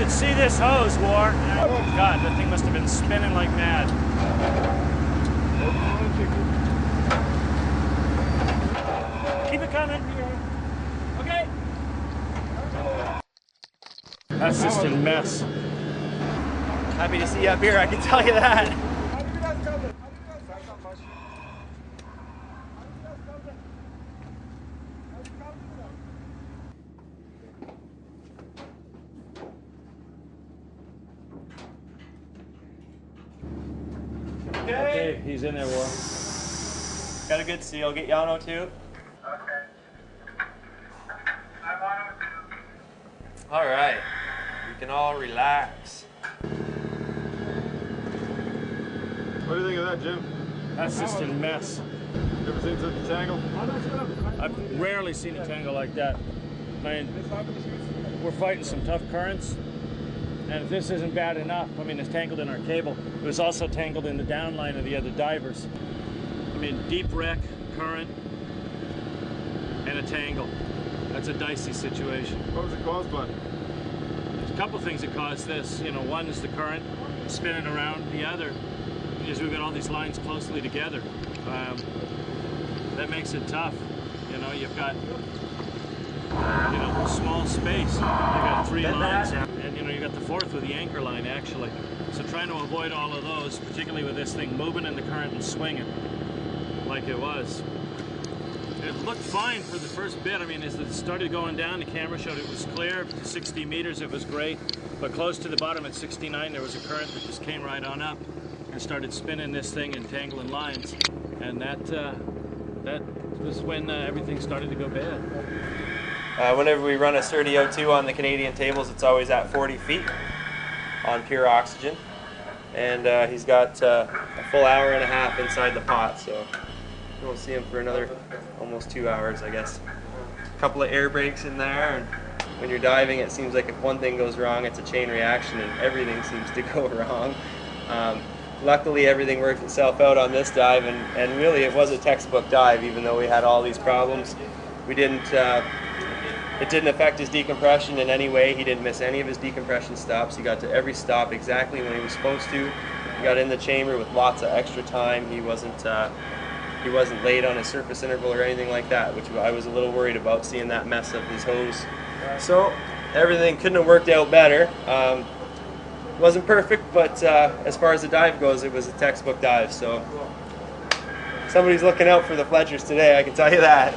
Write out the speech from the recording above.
should see this hose, War. Oh God, that thing must have been spinning like mad. Keep it coming. Okay. That's just a mess. Happy to see you up here, I can tell you that. Okay, he's in there, War. Got a good seal. Get Yano too. Okay. I'm on it too. All right. We can all relax. What do you think of that, Jim? That's just a mess. You ever seen such a tangle? I've rarely seen a tangle like that. I mean, we're fighting some tough currents, and if this isn't bad enough, I mean, it's tangled in our cable. It was also tangled in the downline of the other divers. I mean, deep wreck, current, and a tangle. That's a dicey situation. What was it caused by? There's a couple things that cause this. You know, one is the current spinning around. The other is we've got all these lines closely together. That makes it tough. You know, you've got, you know, small space. You've got 3 lines, and you know, you got the 4th with the anchor line actually. So trying to avoid all of those, particularly with this thing moving in the current and swinging like it was. It looked fine for the first bit. I mean, as it started going down, the camera showed it was clear. 60 meters, it was great. But close to the bottom at 69, there was a current that just came right on up and started spinning this thing and tangling lines. And that was when everything started to go bad. Whenever we run a sturdy O2 on the Canadian tables, it's always at 40 feet on pure oxygen. And he's got a full hour and a half inside the pot, so we won't see him for another almost 2 hours, I guess. A couple of air brakes in there, and when you're diving, it seems like if one thing goes wrong, it's a chain reaction, and everything seems to go wrong. Luckily, everything worked itself out on this dive, and really it was a textbook dive, even though we had all these problems. We didn't, it didn't affect his decompression in any way. He didn't miss any of his decompression stops. He got to every stop exactly when he was supposed to. He got in the chamber with lots of extra time. He wasn't late on his surface interval or anything like that, which I was a little worried about, seeing that mess of his hose. So everything couldn't have worked out better. Wasn't perfect, but as far as the dive goes, it was a textbook dive. So somebody's looking out for the Fletchers today, I can tell you that.